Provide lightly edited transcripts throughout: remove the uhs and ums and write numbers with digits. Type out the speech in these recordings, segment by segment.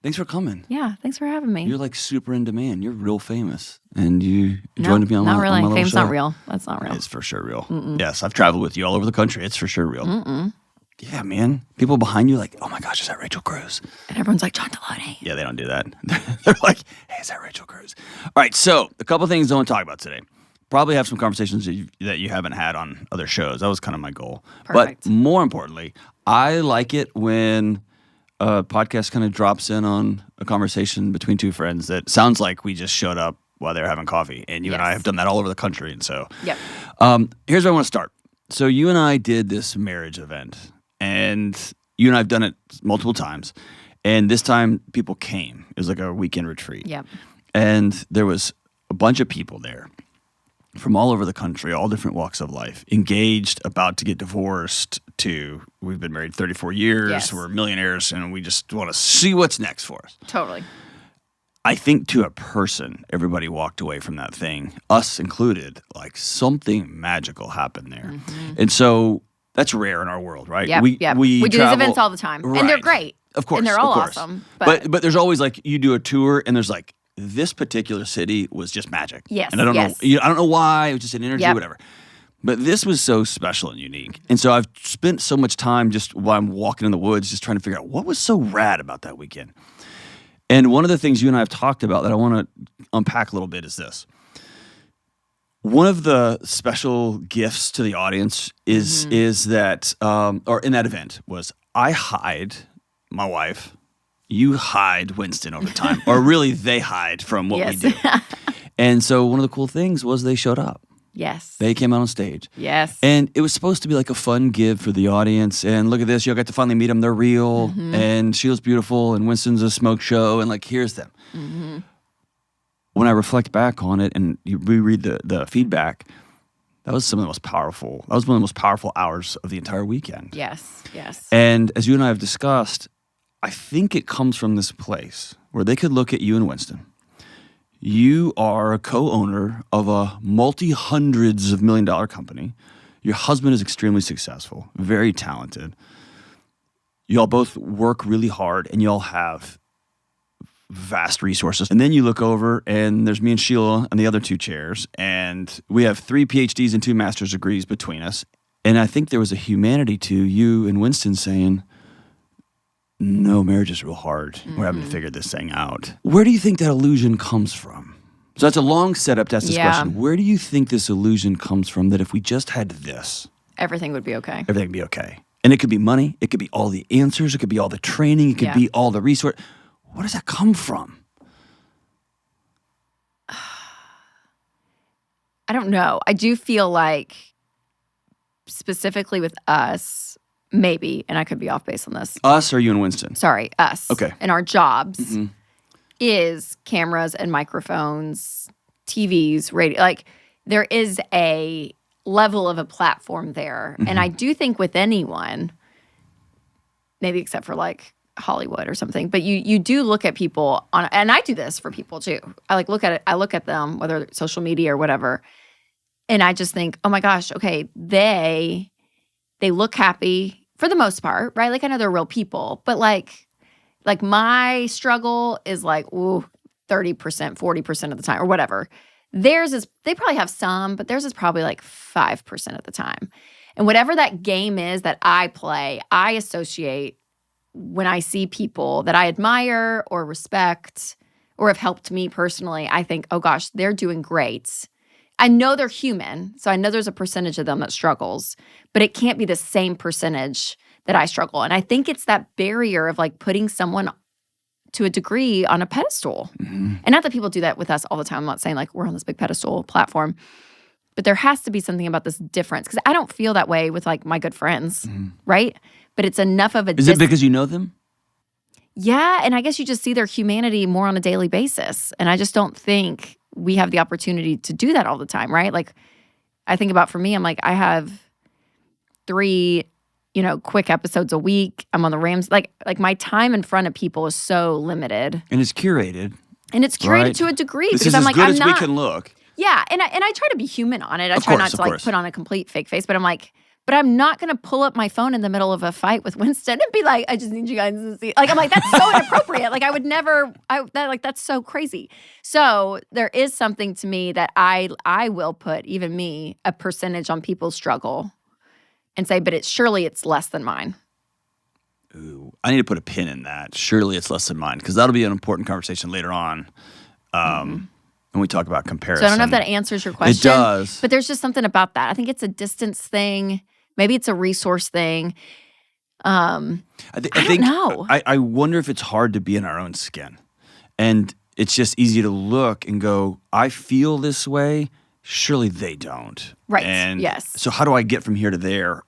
Thanks for coming. Yeah, thanks for having me. You're like super in demand. You're real famous. And you joined me on not my, really. on my little Fame's show. not real. That's not real. It's for sure real. Yes, I've traveled with you all over the country. It's for sure real. Yeah, man. People behind you like, oh my gosh, is that Rachel Cruz? And everyone's like, John Delony. Yeah, they don't do that. They're like, hey, is that Rachel Cruz? All right, so a couple things I want to talk about today. Probably have some conversations that you haven't had on other shows. That was kind of my goal. Perfect. But more importantly, I like it when a podcast kind of drops in on a conversation between two friends that sounds like we just showed up while they were having coffee. And you and I have done that all over the country. And so here's where I want to start. So you and I did this marriage event. And you and I have done it multiple times. And this time people came. It was like a weekend retreat. Yep. And there was a bunch of people there from all over the country, all different walks of life, engaged, about to get divorced, to we've been married 34 years, Yes. we're millionaires, and we just want to see what's next for us. Totally. I think to a person, everybody walked away from that thing, us included, like something magical happened there. And so that's rare in our world, right? Yeah. We do travel, these events all the time. Right. And they're great. Of course. And they're all of course. awesome. But there's always like you do a tour and there's like this particular city was just magic. Yes. And I don't know I don't know why, it was just an energy, whatever. But this was so special and unique. And so I've spent so much time just while I'm walking in the woods just trying to figure out what was so rad about that weekend. And one of the things you and I have talked about that I want to unpack a little bit is this. One of the special gifts to the audience is that, or in that event, was I hide my wife, you hide Winston over time, or really they hide from what we do. And so one of the cool things was they showed up. Yes. They came out on stage. Yes. And it was supposed to be like a fun give for the audience. And look at this, you got to finally meet them. They're real. And Sheila's beautiful. And Winston's a smoke show. And like, here's them. When I reflect back on it and you reread the feedback, that was some of the most powerful. That was one of the most powerful hours of the entire weekend. Yes. Yes. And as you and I have discussed, I think it comes from this place where they could look at you and Winston. You are a co-owner of a multi-hundreds of million-dollar company. Your husband is extremely successful, very talented. You all both work really hard, and you all have vast resources. And then you look over, and there's me and Sheila in the other two chairs, and we have 3 PhDs and 2 master's degrees between us. And I think there was a humanity to you and Winston saying, no, marriage is real hard. We're having to figure this thing out. Where do you think that illusion comes from? So that's a long setup to ask this question. Where do you think this illusion comes from that if we just had this, everything would be okay? Everything would be okay. And it could be money. It could be all the answers. It could be all the training. It could be all the resource. Where does that come from? I don't know. I do feel like specifically with us, maybe, and I could be off base on this. Us or you and Winston? Sorry, us. Okay. And our jobs is cameras and microphones, TVs, radio. Like there is a level of a platform there. And I do think with anyone, maybe except for like Hollywood or something, but you do look at people on, and I do this for people too. I like look at it. I look at them, whether it's social media or whatever, and I just think, oh my gosh, okay, they look happy for the most part, right? Like I know they're real people, but like my struggle is like, ooh, 30%, 40% of the time or whatever. Theirs is, they probably have some, but theirs is probably like 5% of the time. And whatever that game is that I play, I associate when I see people that I admire or respect or have helped me personally. I think, oh gosh, they're doing great. I know they're human, so I know there's a percentage of them that struggles, but it can't be the same percentage that I struggle. And I think it's that barrier of like putting someone to a degree on a pedestal. And not that people do that with us all the time. I'm not saying like we're on this big pedestal platform, but there has to be something about this difference because I don't feel that way with like my good friends, right? But it's enough of a Is it because you know them? Yeah, and I guess you just see their humanity more on a daily basis. And I just don't think we have the opportunity to do that all the time, right? Like I think about for me, I'm like, I have 3, quick episodes a week. I'm on the Ramsey. Like my time in front of people is so limited. And it's curated. And it's curated to a degree this because is I'm as like, good I'm as not. we can look. Yeah, and I try to be human on it. I Of try course, not to like put on a complete fake face, but I'm like, But I'm not going to pull up my phone in the middle of a fight with Winston and be like, I just need you guys to see. Like, I'm like, that's so inappropriate. Like, I would never, that's so crazy. So there is something to me that I will put, even me, a percentage on people's struggle and say, but surely it's less than mine. Ooh, I need to put a pin in that. Surely it's less than mine, because that'll be an important conversation later on when we talk about comparison. So I don't know if that answers your question. It does. But there's just something about that. I think it's a distance thing. Maybe it's a resource thing. I don't know. I wonder if it's hard to be in our own skin. And it's just easy to look and go, I feel this way. Surely they don't. Right. And yes. So how do I get from here to there?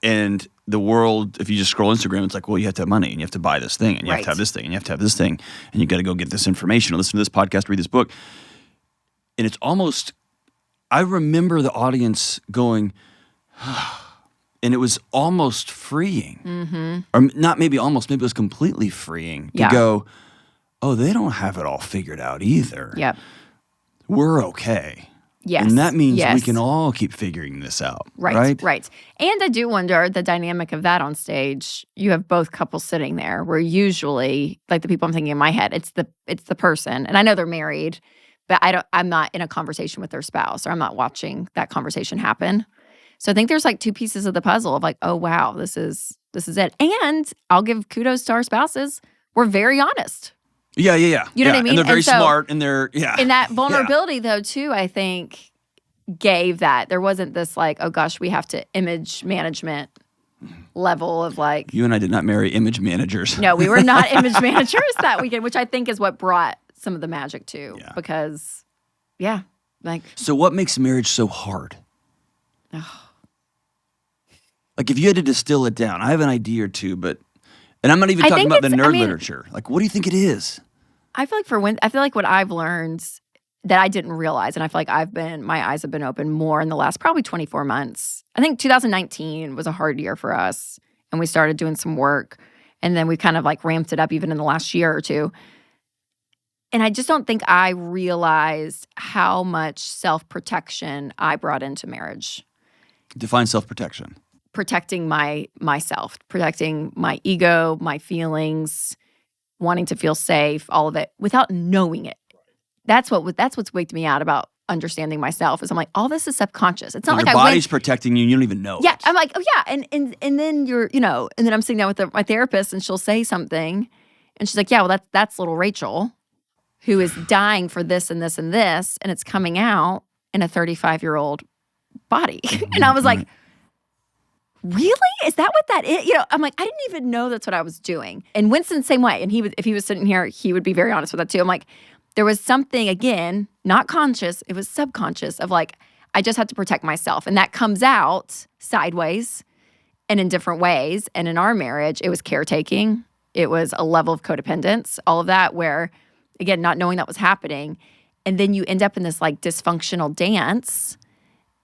And the world, if you just scroll Instagram, it's like, well, you have to have money and you have to buy this thing and you have to have this thing and you have to have this thing and you got to go get this information or listen to this podcast, read this book. And it's almost, I remember the audience going, and it was almost freeing. Or not maybe almost, maybe it was completely freeing to go, oh, they don't have it all figured out either. Yep. We're okay. Yes. And that means we can all keep figuring this out. Right. And I do wonder the dynamic of that on stage. You have both couples sitting there where usually, like the people I'm thinking in my head, it's the person. And I know they're married, but I'm not in a conversation with their spouse, or I'm not watching that conversation happen. So I think there's like two pieces of the puzzle of like, oh wow, this is it. And I'll give kudos to our spouses. We're very honest. Yeah. You know what I mean? And they're very smart, and they're And that vulnerability though too, I think gave that. There wasn't this like, oh gosh, we have to image management level of like. You and I did not marry image managers. No, we were not image managers that weekend, which I think is what brought some of the magic too. Yeah. Because like. So what makes marriage so hard? Like if you had to distill it down, I have an idea or two, but, and I'm not even talking about the nerd literature. Like, what do you think it is? I feel like what I've learned that I didn't realize, and I feel like my eyes have been open more in the last probably 24 months. I think 2019 was a hard year for us, and we started doing some work, and then we kind of like ramped it up even in the last year or two. And I just don't think I realized how much self-protection I brought into marriage. Define self-protection. Protecting myself, protecting my ego, my feelings, wanting to feel safe, all of it, without knowing it. That's what's waked me out about understanding myself. Is I'm like, all this is subconscious. It's not like your body's protecting you and you don't even know. Yeah, it. I'm like, oh yeah, and then you're, and then I'm sitting down with my therapist, and she'll say something, and she's like, yeah, well that's little Rachel, who is dying for this and this and this, and it's coming out in a 35-year-old body, and I was like. Really? Is that what that is? I'm like, I didn't even know that's what I was doing. And Winston, same way. And if he was sitting here, he would be very honest with that too. I'm like, there was something, again, not conscious, it was subconscious of like, I just had to protect myself. And that comes out sideways and in different ways. And in our marriage, it was caretaking. It was a level of codependence, all of that, where, again, not knowing that was happening. And then you end up in this like dysfunctional dance.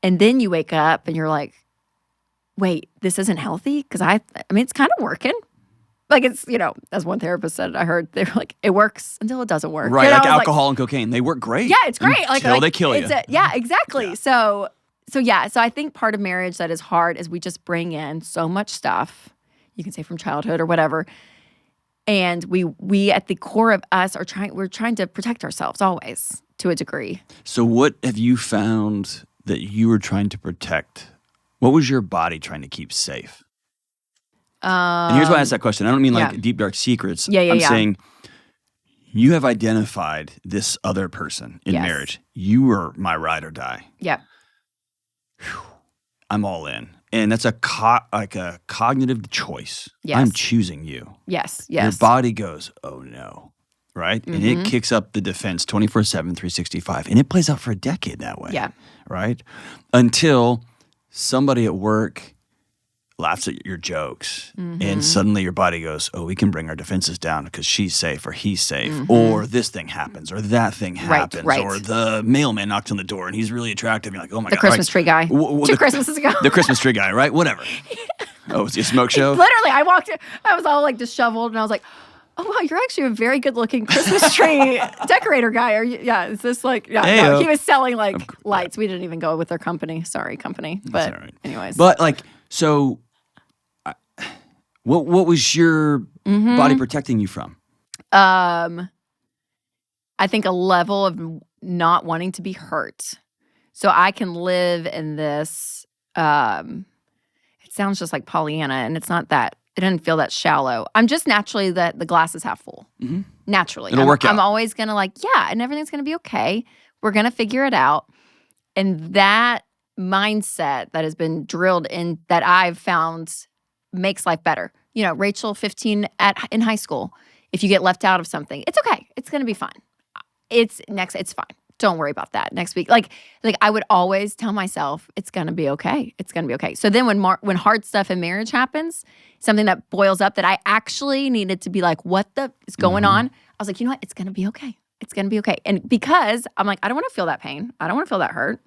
And then you wake up and you're like, wait, this isn't healthy? Because I mean, it's kind of working. Like it's, as one therapist said, I heard, they were like, it works until it doesn't work. Right, like alcohol and cocaine. They work great. Yeah, it's great. Until they kill you. Yeah, exactly. Yeah. So I think part of marriage that is hard is we just bring in so much stuff, you can say from childhood or whatever, and we at the core of us we're trying to protect ourselves always to a degree. So what have you found that you were trying to protect? What was your body trying to keep safe? And here's why I asked that question. I don't mean like deep, dark secrets. I'm saying you have identified this other person in marriage. You were my ride or die. Yeah. I'm all in. And that's a cognitive choice. Yes. I'm choosing you. Yes. Your body goes, oh no. Right? Mm-hmm. And it kicks up the defense 24/7, 365. And it plays out for a decade that way. Yeah. Right? Until somebody at work laughs at your jokes, and suddenly your body goes, oh, we can bring our defenses down because she's safe or he's safe, or this thing happens or that thing happens, or the mailman knocked on the door and he's really attractive. You're like, oh my God. The Christmas tree guy. 2 Christmases ago. The Christmas tree guy, right? Whatever. Oh, was it a smoke show? Literally, I walked in, I was all like disheveled, and I was like, oh wow, you're actually a very good looking Christmas tree decorator guy. Is this like, he was selling like lights. We didn't even go with their company. Sorry, company. But anyways. But like, So, what was your body protecting you from? I think a level of not wanting to be hurt. So I can live in this, it sounds just like Pollyanna, and it's not that, it doesn't feel that shallow. I'm just naturally that the glass is half full. Naturally. It'll work out. I'm always going to and everything's going to be okay. We're going to figure it out. And that mindset that has been drilled in, that I've found makes life better. Rachel, 15 in high school, if you get left out of something, it's okay. It's going to be fine. It's fine. Don't worry about that next week. Like I would always tell myself, it's going to be okay. It's going to be okay. So then when hard stuff in marriage happens, something that boils up that I actually needed to be like, what the is going on? I was like, you know what? It's going to be okay. It's going to be okay. And because I'm like, I don't want to feel that pain. I don't want to feel that hurt.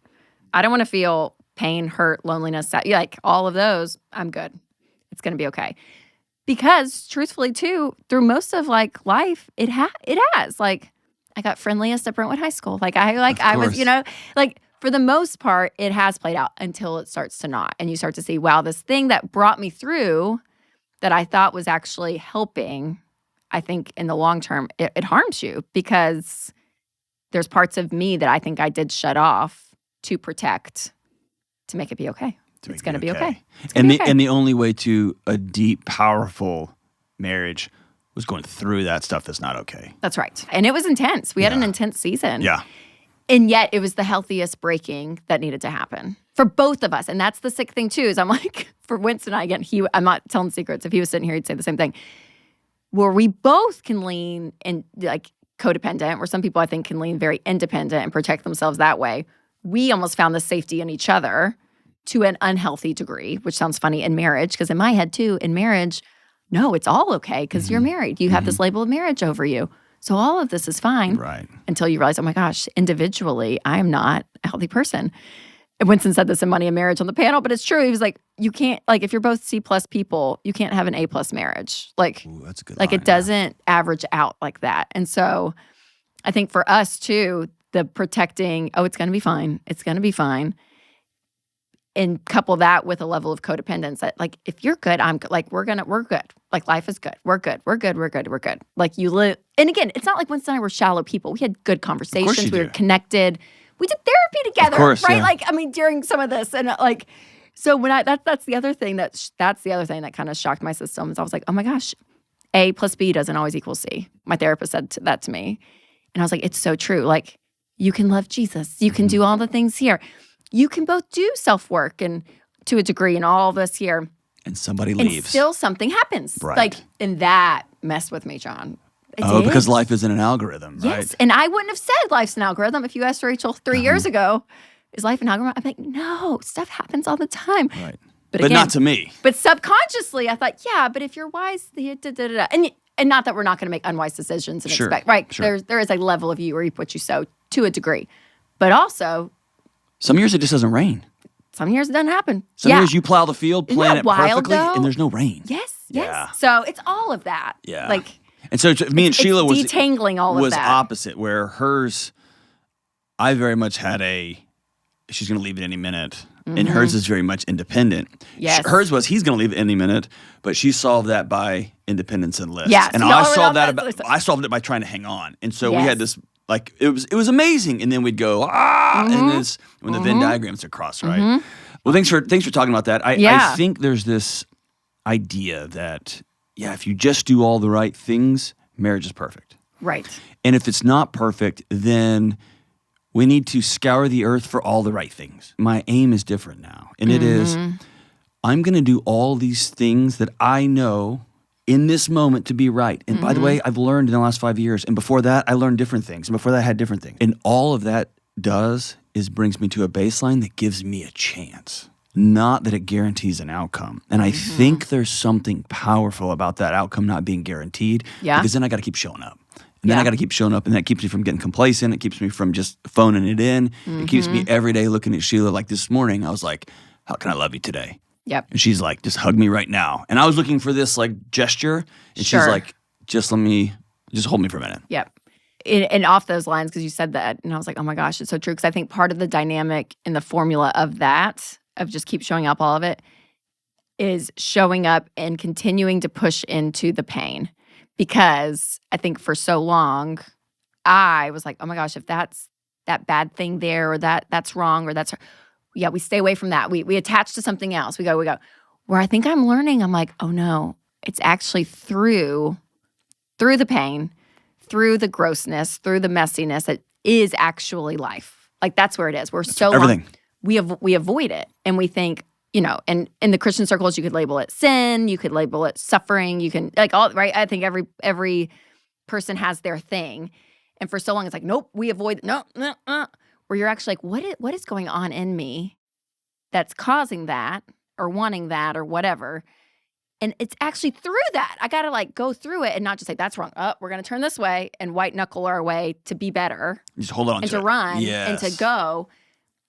I don't want to feel pain, hurt, loneliness, like all of those. I'm good. It's going to be okay. Because truthfully too, through most of life, it has. I got friendliest at Brentwood High School. I was, for the most part, it has played out until it starts to not. And you start to see, wow, this thing that brought me through that I thought was actually helping, I think in the long term, it harms you because there's parts of me that I think I did shut off to protect, to make it be okay. It's going to be okay. And the only way to a deep, powerful marriage was going through that stuff that's not okay. That's right. And it was intense. We had an intense season. Yeah. And yet it was the healthiest breaking that needed to happen for both of us. And that's the sick thing too, is I'm like, for Winston and I, again, I'm not telling secrets. If he was sitting here, he'd say the same thing. Where we both can lean in codependent, where some people I think can lean very independent and protect themselves that way. We almost found the safety in each other to an unhealthy degree, which sounds funny in marriage, because in my head too, in marriage, no, it's all okay because you're married. You have this label of marriage over you. So all of this is fine. Right. Until you realize, oh my gosh, individually, I am not a healthy person. And Winston said this in Money and Marriage on the panel, but it's true. He was like, you can't, if you're both C+ people, you can't have an A+ marriage. Ooh, that's a good line, it doesn't average out like that. And so I think for us too, the protecting, it's going to be fine. It's going to be fine. And couple that with a level of codependence that, if you're good, I'm good. We're good. Life is good. We're good. You live. And again, it's not like Winston and I were shallow people. We had good conversations. We were connected. We did therapy together, of course, right? Yeah. During some of this, and so when that's the other thing that kind of shocked my system is I was like, oh my gosh, A plus B doesn't always equal C. My therapist said that to me, and I was like, it's so true. You can love Jesus. You can do all the things here. You can both do self-work and to a degree and all this here. And somebody leaves. And still something happens. Right. And that messed with me, John. Because life isn't an algorithm, right? Yes. And I wouldn't have said life's an algorithm if you asked Rachel 3 years ago, is life an algorithm? I'm like, no, stuff happens all the time. Right. But again, not to me. But subconsciously, I thought, yeah, but if you're wise, and not that we're not going to make unwise decisions and expect, right? Sure. There is a level of you where you put you so to a degree. But also, some years it just doesn't rain. Some years it doesn't happen. Some years you plow the field, plan it perfectly, though? and there's no rain. Yes. Yeah. So it's all of that. Yeah. And so me and Sheila was detangling all of that. Opposite, where hers, I very much had she's going to leave at any minute, and hers is very much independent. Yes. Hers was, he's going to leave at any minute, but she solved that by independence and list. Yes. And I solved it by trying to hang on. And so we had this, it was amazing. And then we'd go, and this, when the Venn diagrams are crossed, right? Well, thanks for talking about that. I think there's this idea that, if you just do all the right things, marriage is perfect. Right. And if it's not perfect, then we need to scour the earth for all the right things. My aim is different now. And it is, I'm going to do all these things that I know in this moment to be right. And by the way, I've learned in the last 5 years. And before that, I learned different things. And before that, I had different things. And all of that brings me to a baseline that gives me a chance. Not that it guarantees an outcome. And I think there's something powerful about that outcome not being guaranteed. Yeah. Because then I got to keep showing up. And then I got to keep showing up, and that keeps me from getting complacent. It keeps me from just phoning it in. It keeps me every day looking at Sheila. Like this morning, I was like, how can I love you today? Yep. And she's like, just hug me right now. And I was looking for this gesture, and she's like, just hold me for a minute. Yep. And off those lines, because you said that, and I was like, oh my gosh, it's so true. Because I think part of the dynamic in the formula of that, of just keep showing up all of it, is showing up and continuing to push into the pain. Because I think for so long, I was like, oh my gosh, if that's that bad thing there, or that's wrong, or we stay away from that. We attach to something else. We go. Where I think I'm learning, I'm like, oh no, it's actually through the pain, through the grossness, through the messiness, that is actually life. Like that's where it is. We're so everything. We avoid it, and we think, and in the Christian circles, you could label it sin, you could label it suffering, you can right. I think every person has their thing, and for so long, it's like, nope, we avoid no. Where you're actually like, what is going on in me that's causing that, or wanting that, or whatever. And it's actually through that. I got to go through it and not just say, that's wrong. We're going to turn this way and white knuckle our way to be better. Just hold on and to it. run Yes. and to go.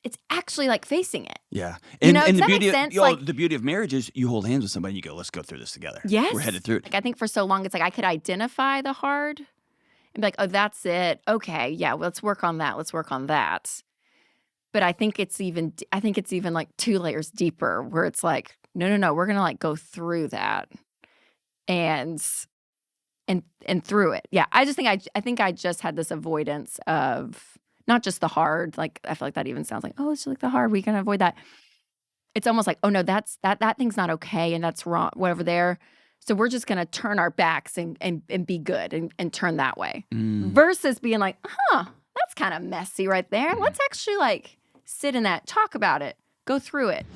It's actually facing it. Yeah. And the does that beauty make sense? the beauty of marriage is you hold hands with somebody and you go, let's go through this together. Yes. We're headed through it. I think for so long, it's like I could identify the hard and be like, oh, that's it. Okay, yeah, let's work on that. Let's work on that. But I think it's even 2 layers deeper, where it's like, no, we're gonna go through that and through it. Yeah, I think I just had this avoidance of not just the hard. I feel like that even sounds like, oh, it's just the hard. We can avoid that. It's almost like, oh no, that thing's not okay, and that's wrong, whatever there. So we're just gonna turn our backs and be good and turn that way, versus being like, that's kind of messy right there. Let's actually sit in that, talk about it, go through it.